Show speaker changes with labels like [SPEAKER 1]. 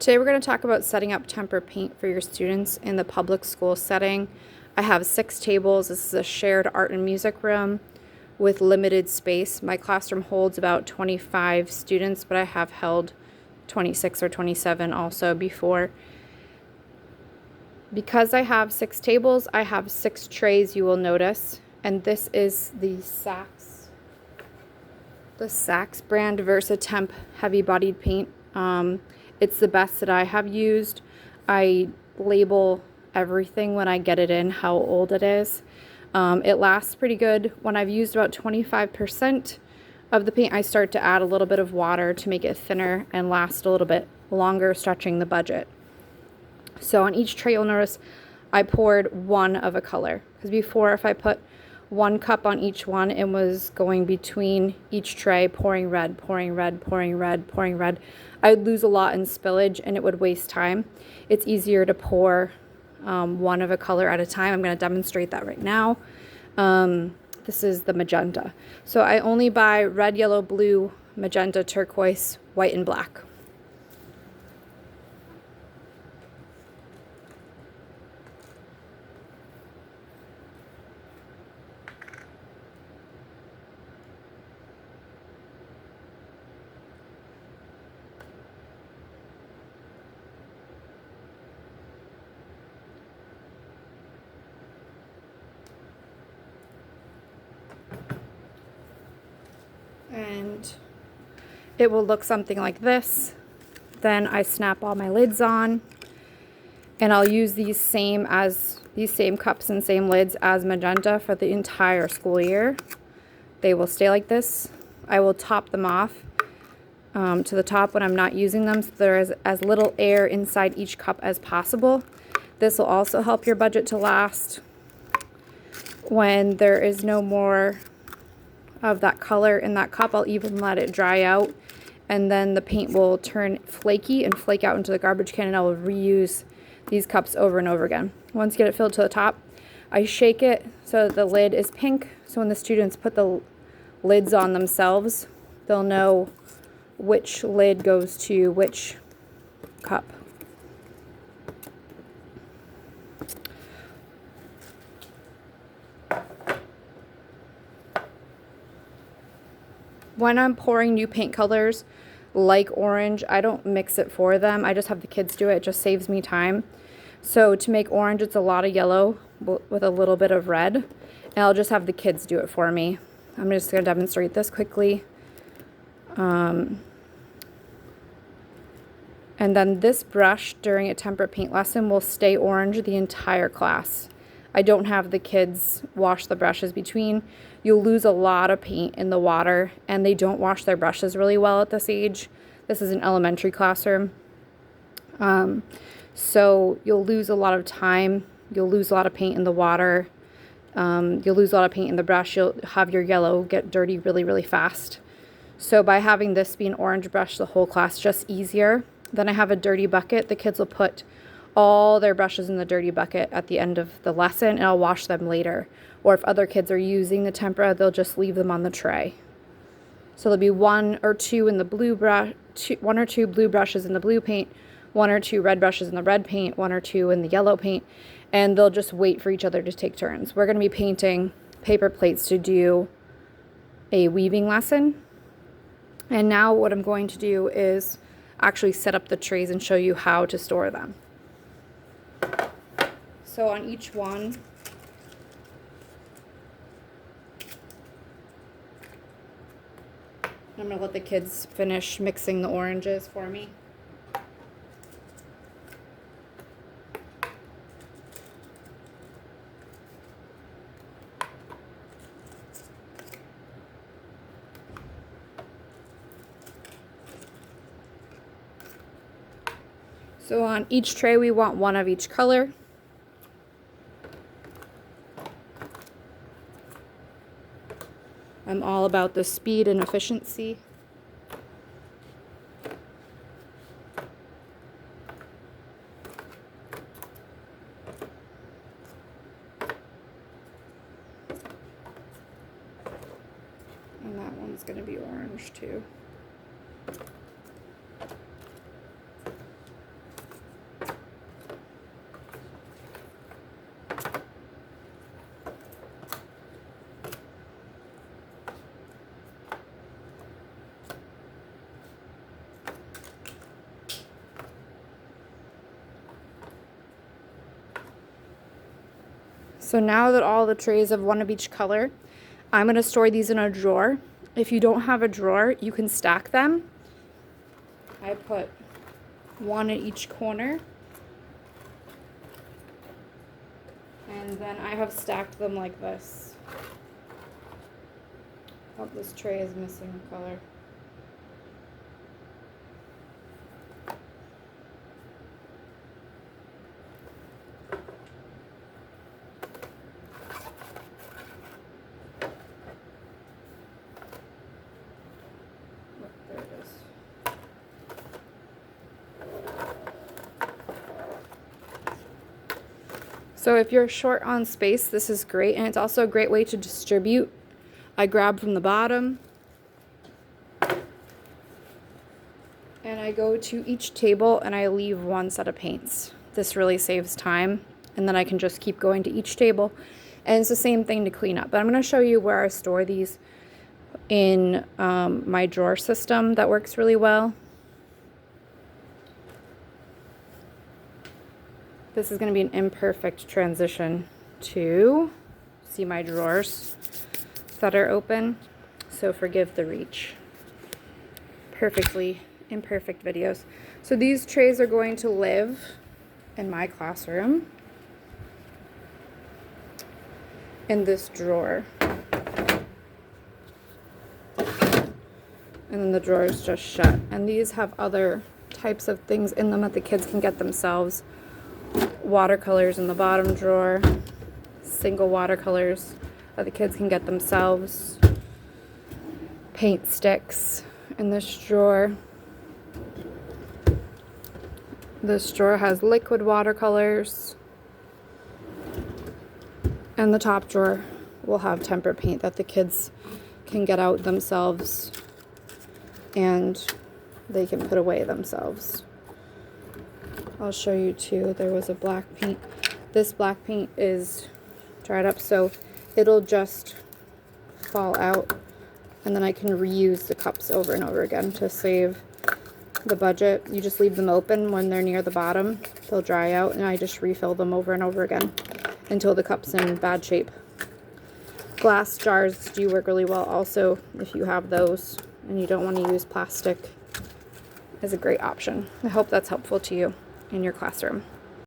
[SPEAKER 1] Today we're going to talk about setting up tempera paint for your students in the public school setting. I have 6 tables. This is a shared art and music room with limited space. My classroom holds about 25 students, but I have held 26 or 27 also before. Because I have 6 tables, I have 6 trays, you will notice, and this is the Saks brand Versatemp heavy-bodied paint. It's the best that I have used. I label everything when I get it in, how old it is. It lasts pretty good. When I've used about 25% of the paint, I start to add a little bit of water to make it thinner and last a little bit longer, stretching the budget. So on each tray, you'll notice I poured one of a color. Because before, if I put 1 cup on each one, it was going between each tray, pouring red, pouring red, pouring red, pouring red. I would lose a lot in spillage and it would waste time. It's easier to pour one of a color at a time. I'm going to demonstrate that right now. This is the magenta. So I only buy red, yellow, blue, magenta, turquoise, white, and black. And it will look something like this. Then I snap all my lids on, and I'll use these same cups and same lids as magenta for the entire school year. They will stay like this. I will top them off to the top when I'm not using them, so there is as little air inside each cup as possible. This will also help your budget to last when there is no more of that color in that cup. I'll even let it dry out, and then the paint will turn flaky and flake out into the garbage can, and I will reuse these cups over and over again. Once you get it filled to the top, I shake it so that the lid is pink, so when the students put the lids on themselves, they'll know which lid goes to which cup. When I'm pouring new paint colors like orange, I don't mix it for them. I just have the kids do it. It just saves me time. So to make orange, it's a lot of yellow with a little bit of red. And I'll just have the kids do it for me. I'm just going to demonstrate this quickly. And then this brush during a tempera paint lesson will stay orange the entire class. I don't have the kids wash the brushes between. You'll lose a lot of paint in the water, and they don't wash their brushes really well at this age. This is an elementary classroom. So you'll lose a lot of time. You'll lose a lot of paint in the water. You'll lose a lot of paint in the brush. You'll have your yellow get dirty really, really fast. So by having this be an orange brush, the whole class just easier. Then I have a dirty bucket. The kids will put all their brushes in the dirty bucket at the end of the lesson, and I'll wash them later. Or if other kids are using the tempera, they'll just leave them on the tray. So there'll be 1 or 2 in the blue brush, 1 or 2 blue brushes in the blue paint, 1 or 2 red brushes in the red paint, 1 or 2 in the yellow paint, and they'll just wait for each other to take turns. We're going to be painting paper plates to do a weaving lesson. And now what I'm going to do is actually set up the trays and show you how to store them. So on each one, I'm going to let the kids finish mixing the oranges for me. So on each tray, we want 1 of each color. I'm all about the speed and efficiency. And that one's going to be orange too. So now that all the trays have one of each color, I'm going to store these in a drawer. If you don't have a drawer, you can stack them. I put one at each corner. And then I have stacked them like this. Oh, this tray is missing a color. There it is. So if you're short on space, this is great, and it's also a great way to distribute. I grab from the bottom, and I go to each table and I leave one set of paints. This really saves time, and then I can just keep going to each table, and it's the same thing to clean up. But I'm going to show you where I store these in my drawer system that works really well. This is going to be an imperfect transition to see my drawers that are open, so forgive the reach. Perfectly imperfect videos. So these trays are going to live in my classroom in this drawer. And then the drawer is just shut. And these have other types of things in them that the kids can get themselves. Watercolors in the bottom drawer, single watercolors that the kids can get themselves, paint sticks in this drawer. This drawer has liquid watercolors, and the top drawer will have tempera paint that the kids can get out themselves and they can put away themselves. I'll show you too. There was a black paint. This black paint is dried up, so it'll just fall out, and then I can reuse the cups over and over again to save the budget. You just leave them open when they're near the bottom. They'll dry out, and I just refill them over and over again until the cup's in bad shape. Glass jars do work really well also if you have those and you don't want to use plastic. Is a great option. I hope that's helpful to you in your classroom.